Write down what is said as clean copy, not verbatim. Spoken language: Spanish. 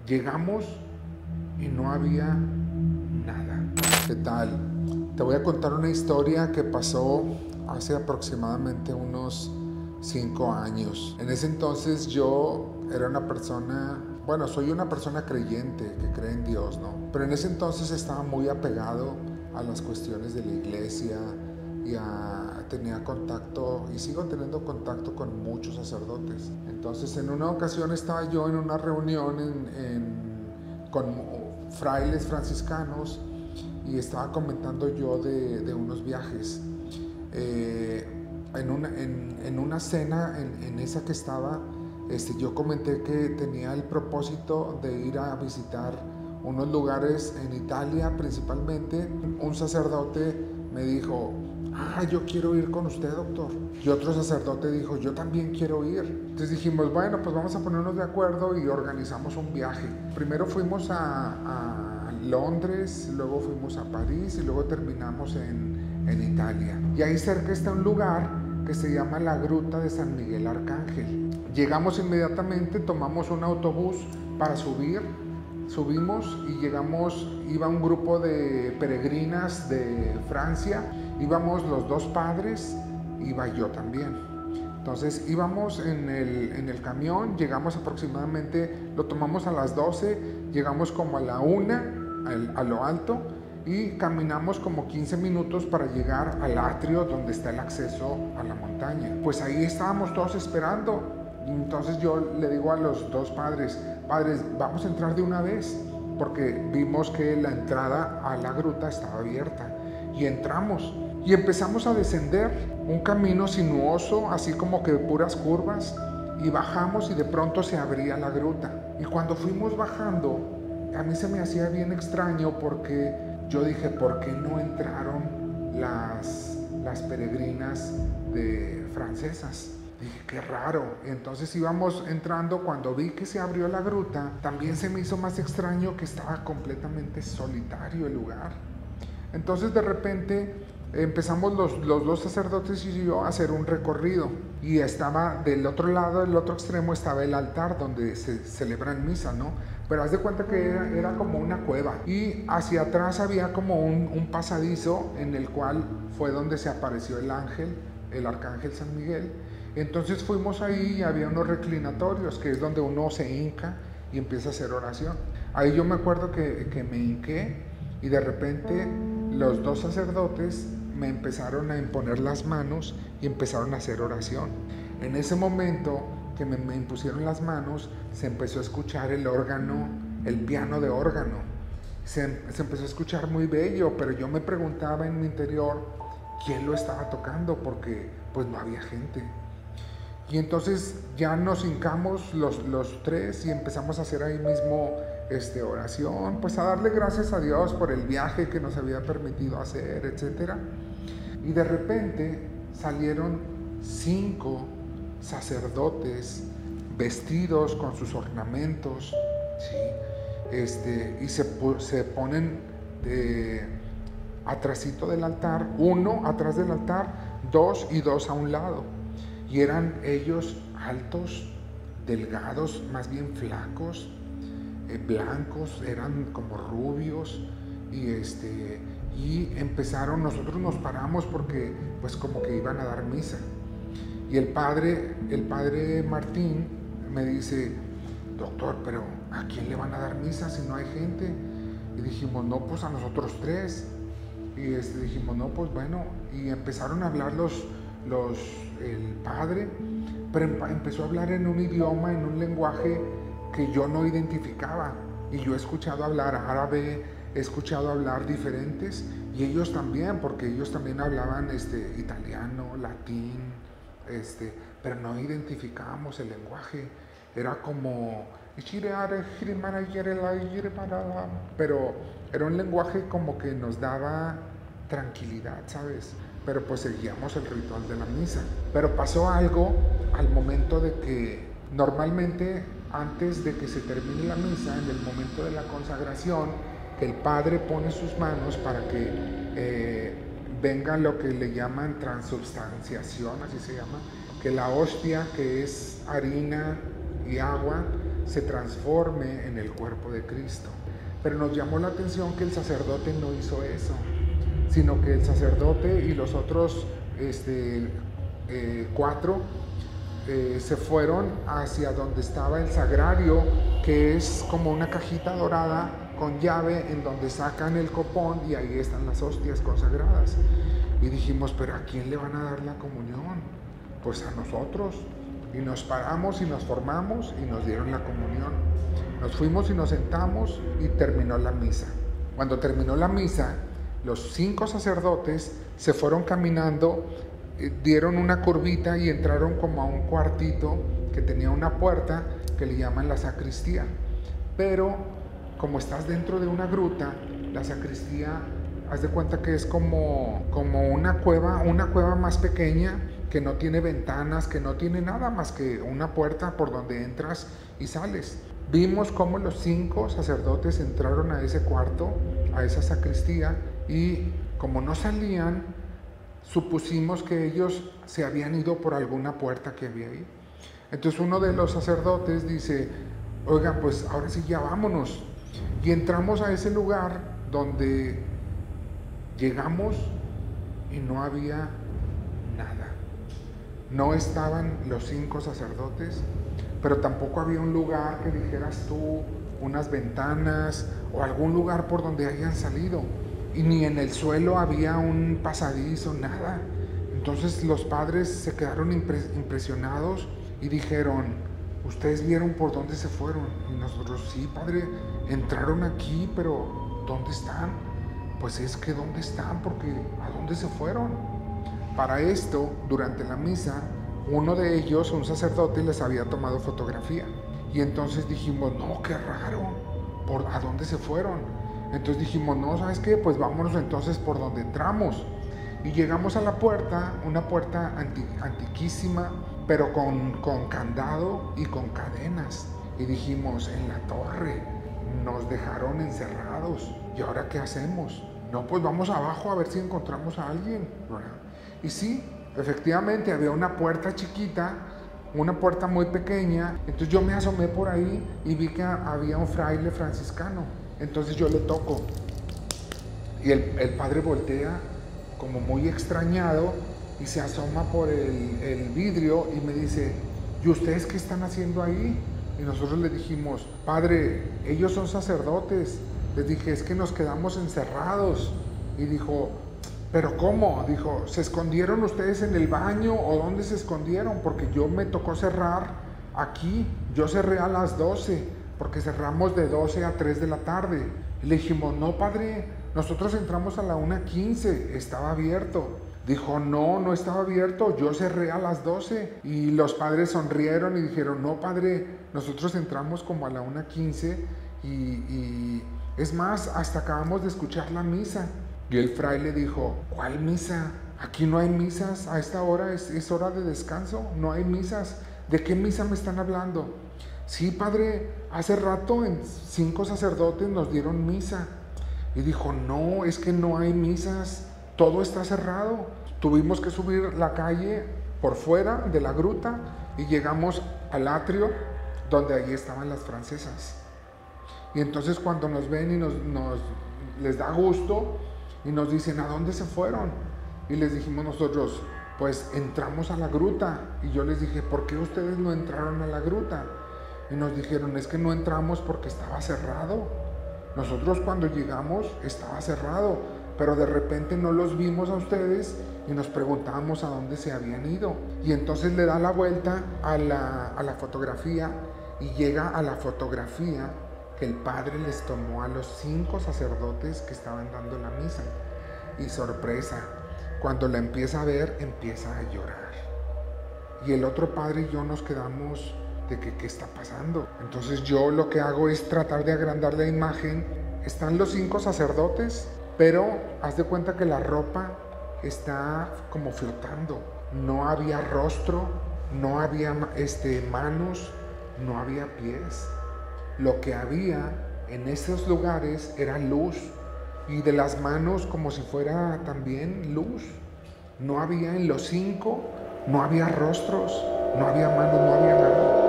Llegamos y no había nada. ¿Qué tal? Te voy a contar una historia que pasó hace aproximadamente unos 5 años. En ese entonces yo era una persona, bueno, soy una persona creyente que cree en Dios, ¿no? Pero en ese entonces estaba muy apegado a las cuestiones de la iglesia y tenía contacto y sigo teniendo contacto con muchos sacerdotes. Entonces en una ocasión estaba yo en una reunión con frailes franciscanos y estaba comentando yo de unos viajes. En una cena, en esa que estaba, yo comenté que tenía el propósito de ir a visitar unos lugares en Italia principalmente. Un sacerdote me dijo: yo quiero ir con usted, doctor. Y otro sacerdote dijo: yo también quiero ir. Entonces dijimos: bueno, pues vamos a ponernos de acuerdo y organizamos un viaje. Primero fuimos a Londres, luego fuimos a París y luego terminamos en Italia. Y ahí cerca está un lugar que se llama la Gruta de San Miguel Arcángel. Llegamos inmediatamente, tomamos un autobús para subimos y llegamos. Iba un grupo de peregrinas de Francia, íbamos los dos padres, iba yo también. Entonces íbamos en el camión, llegamos aproximadamente, lo tomamos a las 12, llegamos como a la 1 a lo alto y caminamos como 15 minutos para llegar al atrio donde está el acceso a la montaña. Pues ahí estábamos todos esperando. Y entonces yo le digo a los dos padres: vamos a entrar de una vez, porque vimos que la entrada a la gruta estaba abierta. Y entramos y empezamos a descender un camino sinuoso, así como que de puras curvas, y bajamos y de pronto se abría la gruta. Y cuando fuimos bajando, a mí se me hacía bien extraño, porque yo dije: ¿por qué no entraron las peregrinas francesas? Dije: qué raro. Entonces íbamos entrando, cuando vi que se abrió la gruta, también se me hizo más extraño que estaba completamente solitario el lugar. Entonces de repente empezamos los dos sacerdotes y yo a hacer un recorrido, y estaba del otro lado, del otro extremo, estaba el altar donde se celebra misa, ¿no? Pero haz de cuenta que era como una cueva, y hacia atrás había como un pasadizo en el cual fue donde se apareció el ángel, el arcángel San Miguel. Entonces fuimos ahí y había unos reclinatorios, que es donde uno se hinca y empieza a hacer oración. Ahí yo me acuerdo que me hinqué, y de repente los dos sacerdotes me empezaron a imponer las manos y empezaron a hacer oración. En ese momento que me impusieron las manos, se empezó a escuchar el órgano, el piano de órgano. Se empezó a escuchar muy bello, pero yo me preguntaba en mi interior quién lo estaba tocando, porque pues no había gente. Y entonces ya nos hincamos los tres y empezamos a hacer ahí mismo oración, pues a darle gracias a Dios por el viaje que nos había permitido hacer, etc. Y de repente salieron 5 sacerdotes vestidos con sus ornamentos, ¿sí? Y se ponen atrásito del altar, 1 atrás del altar, 2 y 2 a un lado. Y eran ellos altos, delgados, más bien flacos, blancos, eran como rubios, y empezaron. Nosotros nos paramos porque pues como que iban a dar misa. Y el padre Martín me dice: doctor, pero ¿a quién le van a dar misa si no hay gente? Y dijimos: no, pues a nosotros 3. Y dijimos: no, pues bueno. Y empezaron a hablar el padre, pero empezó a hablar en un idioma, en un lenguaje que yo no identificaba. Y yo he escuchado hablar árabe, he escuchado hablar diferentes, y ellos también, porque ellos también hablaban italiano, latín, pero no identificábamos el lenguaje. Era como, pero era un lenguaje como que nos daba tranquilidad, ¿sabes? Pero pues seguíamos el ritual de la misa. Pero pasó algo al momento de que normalmente, antes de que se termine la misa, en el momento de la consagración, que el padre pone sus manos para que venga lo que le llaman transubstanciación, así se llama, que la hostia, que es harina y agua, se transforme en el cuerpo de Cristo. Pero nos llamó la atención que el sacerdote no hizo eso, sino que el sacerdote y los otros 4 se fueron hacia donde estaba el sagrario, que es como una cajita dorada con llave en donde sacan el copón y ahí están las hostias consagradas. Y dijimos, ¿pero a quién le van a dar la comunión? Pues a nosotros. Y nos paramos y nos formamos y nos dieron la comunión. Nos fuimos y nos sentamos y terminó la misa. Cuando terminó la misa, los 5 sacerdotes se fueron caminando, dieron una curvita y entraron como a un cuartito que tenía una puerta que le llaman la sacristía. Pero como estás dentro de una gruta, la sacristía, haz de cuenta que es como una cueva más pequeña, que no tiene ventanas, que no tiene nada más que una puerta por donde entras y sales. Vimos cómo los 5 sacerdotes entraron a ese cuarto, a esa sacristía, y como no salían, supusimos que ellos se habían ido por alguna puerta que había ahí. Entonces uno de los sacerdotes dice, oigan, pues ahora sí ya vámonos. Y entramos a ese lugar donde llegamos y no había nada. No estaban los 5 sacerdotes, pero tampoco había un lugar que dijeras tú, unas ventanas o algún lugar por donde hayan salido. Y ni en el suelo había un pasadizo, nada. Entonces los padres se quedaron impresionados y dijeron, ¿ustedes vieron por dónde se fueron? Y nosotros, sí, padre, entraron aquí, pero ¿dónde están? Pues es que ¿dónde están? Porque ¿a dónde se fueron? Para esto, durante la misa, uno de ellos, un sacerdote, les había tomado fotografía. Y entonces dijimos, no, qué raro, ¿a dónde se fueron? Entonces dijimos, no, ¿sabes qué? Pues vámonos entonces por donde entramos. Y llegamos a la puerta, una puerta antiquísima, pero con candado y con cadenas. Y dijimos, en la torre, nos dejaron encerrados. ¿Y ahora qué hacemos? No, pues vamos abajo a ver si encontramos a alguien, ¿verdad? Y sí, efectivamente había una puerta chiquita, una puerta muy pequeña. Entonces yo me asomé por ahí y vi que había un fraile franciscano. Entonces yo le toco y el padre voltea como muy extrañado y se asoma por el vidrio y me dice, ¿y ustedes qué están haciendo ahí? Y nosotros le dijimos, padre, ellos son sacerdotes. Les dije, es que nos quedamos encerrados. Y dijo, ¿pero cómo? Dijo, ¿se escondieron ustedes en el baño o dónde se escondieron? Porque yo me tocó cerrar aquí, yo cerré a las 12, porque cerramos de 12 a 3 de la tarde. Y le dijimos, no, padre, nosotros entramos a la 1:15, estaba abierto. Dijo, no, no estaba abierto, yo cerré a las 12. Y los padres sonrieron y dijeron, no, padre, nosotros entramos como a la 1:15 y es más, hasta acabamos de escuchar la misa. Y el fraile dijo, ¿cuál misa? Aquí no hay misas, a esta hora es hora de descanso, no hay misas. ¿De qué misa me están hablando? Sí, padre, hace rato 5 sacerdotes nos dieron misa. Y dijo, no, es que no hay misas, todo está cerrado. Tuvimos que subir la calle por fuera de la gruta y llegamos al atrio donde allí estaban las francesas. Y entonces cuando nos ven y les da gusto y nos dicen, ¿a dónde se fueron? Y les dijimos nosotros, pues entramos a la gruta. Y yo les dije, ¿por qué ustedes no entraron a la gruta? Y nos dijeron, es que no entramos porque estaba cerrado. Nosotros cuando llegamos estaba cerrado, pero de repente no los vimos a ustedes y nos preguntábamos a dónde se habían ido. Y entonces le da la vuelta a la fotografía y llega a la fotografía que el padre les tomó a los 5 sacerdotes que estaban dando la misa. Y sorpresa, cuando la empieza a ver, empieza a llorar. Y el otro padre y yo nos quedamos de que qué está pasando. Entonces yo lo que hago es tratar de agrandar la imagen. Están los 5 sacerdotes, pero haz de cuenta que la ropa está como flotando. No había rostro, no había manos, no había pies. Lo que había en esos lugares era luz, y de las manos como si fuera también luz. No había en los 5, no había rostros, no había manos, no había nada.